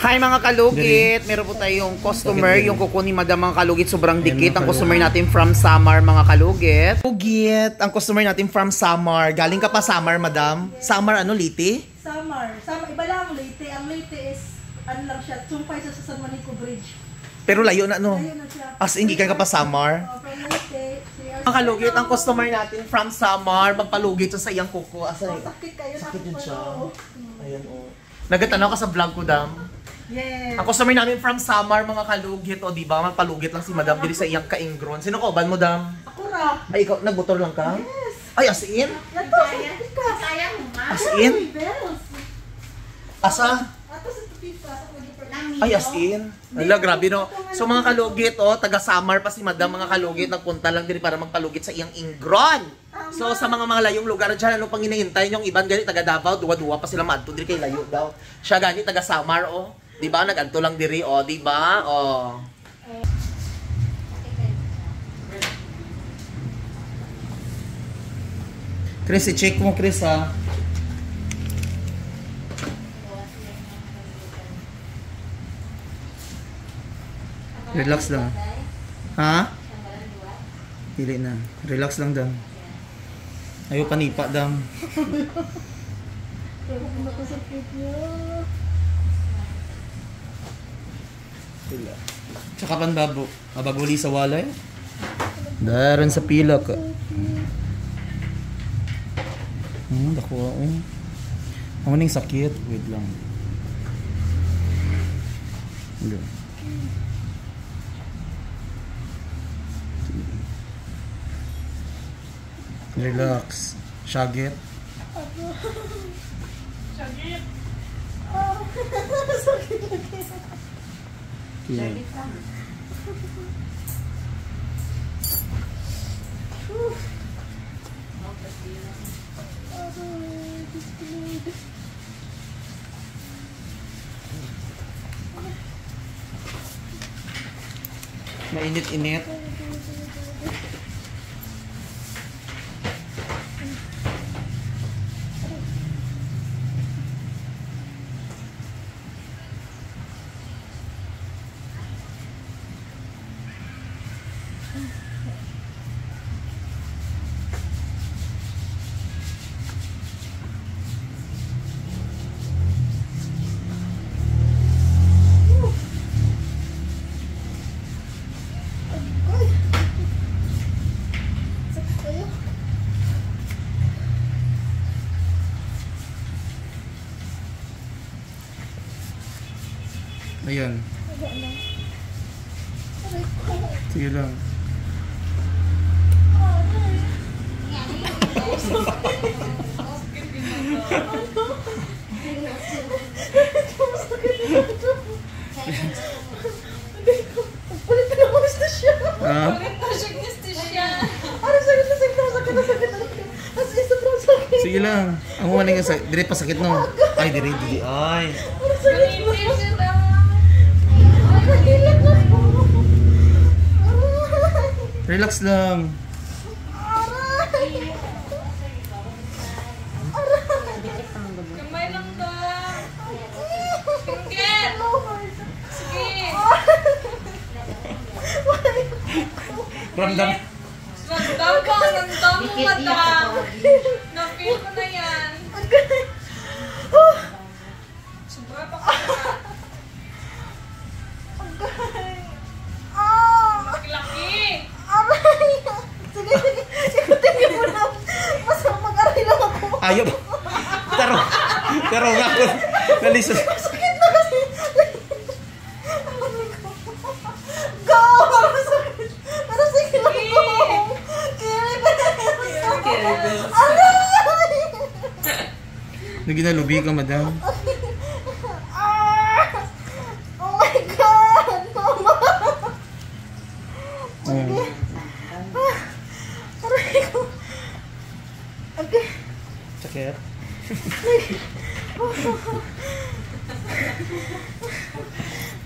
Hi mga kalugit! Meron po tayong customer, yung kukunin madam mga kalugit, sobrang dikit. Ang customer natin from Samar mga kalugit. Kalugit! Ang customer natin from Samar. Galing ka pa Samar madam? Samar ano, Liti? Samar. Iba lang ang Leyte. Ang Leyte is, ano lang siya, tumpay sa San Juanico Bridge. Pero layo na no? Layo na siya. As in, ka pa Samar? From Leyte. Mga kalugit, ang customer natin from Samar, magpalugit sa iyang kuko. Sakit kayo. Sakit din siya. Ayan o. Nagatanaw ka sa vlog ko, dam. Yes. Ang customer namin from Samar, mga kalugit, o diba? Magpalugit lang si madam diri sa iyang kaingron. Sino ka, ban mo, dam? Ako ra. Ay, ikaw, nagmotor lang ka? Yes. Ay, as in? Yato, Sayang mo, ma. As in? bells. Asa? Ato sa tupita. Ay, as in? Hala, grabe no. So mga kalugit, taga Samar pa si madam, mga kalugit, nagpunta lang diri para magpalugit sa iyang ingron. So sa mga layong lugar dyan, ano pang hinihintay yung iban gani taga Davao, duwa-duwa pa sila maadto diri kay layo daw. Siya gani taga Samar, Di ba? Nag-adto lang diri, di ba? Chris, i-check mo, Chris, ha? Relax lang. Ha? Pili na. Relax lang, dam. Ayaw panipa, dam. Tsaka pan babo. Mabaguli sa walay. Daran sa pila ka. Dako Ang maning sakit. Wait lang. Relax. Shagit. Sagit. Sakit lagi. Sagit lang. Mainit-init. Ayan. Sige lang. Sige lang. Ang maning dire pa sakit no. Ay dire. Ay. Relax lang. Kamay lang ba? Tingket! Sige! Ramdam. Ramdam ko! Ramdam mo, madam! Na-feel ko na yan. Sobra pa ka na. Laki-laki! Sige, ikutin niyo mo na. Mas mag-aray lang ako. Ayaw. Pero nga ako. Nalisod. Sakit na kasi. Go! Parang sakit. Pero sige lang go. Kiribel. Aray! Naginalubi ka, madam. Oh my God! Mama! Aray ko. Okay. Sakit.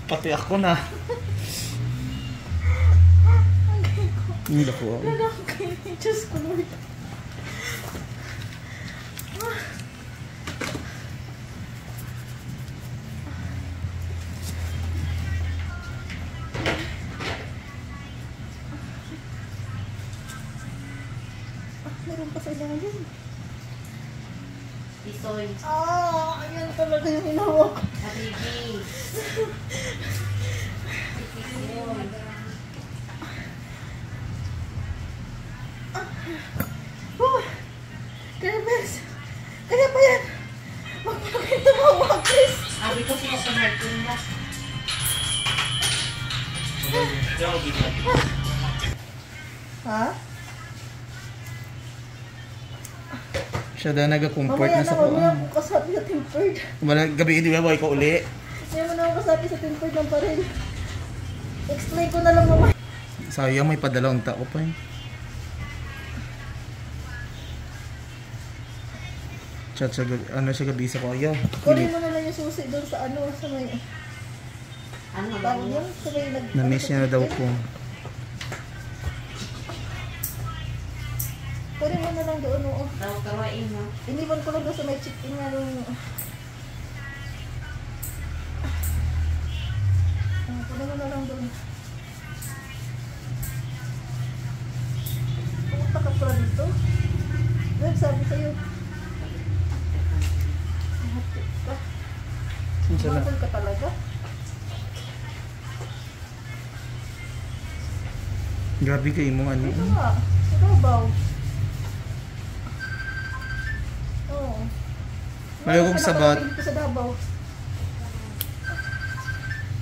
Pati ako na. Hindi ko. Okay. Diyos ko Lord. lang pa sa ilalim. Isoy. Ayan talaga yung hinawak. Habibi. Kaya Bes, kaya pa yan. Magpapakit tumawag, Chris. Sabi ko sila sa Martin na. Ha? Siya daw nag-comfort Mamaya na sa mamaya kuan. ako kasabi sa tempered. Wala gabi di ba boy ko uli. Hindi mo na ako kasabi sa tempered ng parel. Explain ko na lang mamaya. Sayang may padalawang tao pa eh. Chat siya ano siya gabi sa kuya. Kunin mo na lang yung susi doon sa ano, sa may... Ano ba Tawag niya? yun? Sa may nag... Na-miss niya na daw po. Kunin mo na lang doon, oo. Daw kawain mo. Iniwan ko lang doon sa may chicken nga nung... Kunin mo na lang doon. Pumunta ka pala dito. Dahil sabi sa'yo. Mahapit ka. Sinsa na. Mahapit ka talaga. Grabe kayo mo ano. Dito nga. Sa Davao. Oo. Ayaw kong sabat. Dito sa Davao.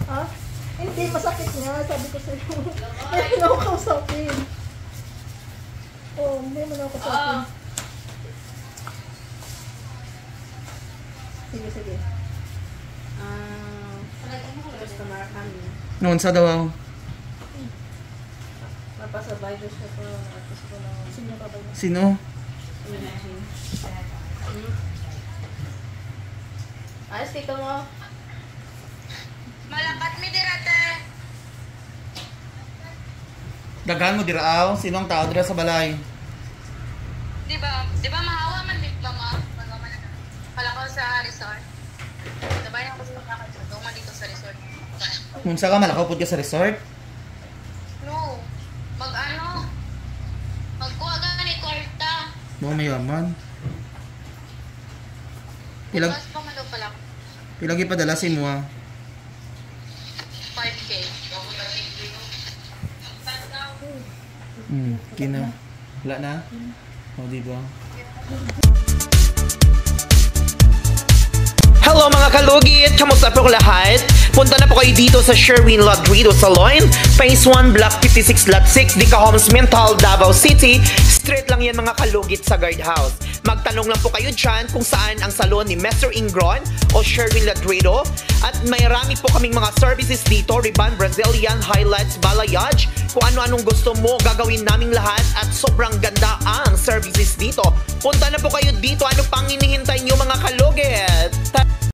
Ha? Hindi, masakit nga. Sabi ko sa'yo. Hindi mo ako kausapin. Oo, hindi mo na ako kausapin. Sige, sige. Customer kami. Noon sa daw. Napasabay doon siya pa. Tapos ko na. Sino pa ba yun? Sino? Ayos, tito mo. Malakat mi dirate. Daghan mo diraaw. Sino ang tao dira sa balay? Di ba mahawa man dit ba ma? Pala ko sa resort. Sabay ako sa kakal sa tunga dito sa resort. Kung sa ka malakaw pud ka sa resort? No. Mag-ano? Magkuha ka ni kwarta. Mo mayaman. Pilag Bukas pa man daw pala. pilagi padala si mo. 5K. Kina. Wala na. O di ba? Hello mga kalugit! Kamusta po lahat? Punta na po kayo dito sa Sherwin Ladrido Salon, Phase 1, Block 56, Lot 6, Dica Homes, Mental, Davao City. Straight lang yan mga kalugit sa guardhouse. Magtanong lang po kayo dyan kung saan ang salon ni Mr. Ingron o Sherwin Ladrido. At may rami po kaming mga services dito, Ribbon, Brazilian, highlights, balayage. Kung ano-anong gusto mo, gagawin naming lahat at sobrang ganda ang services dito. Punta na po kayo dito. Ano pang hinihintay nyo mga kalugit?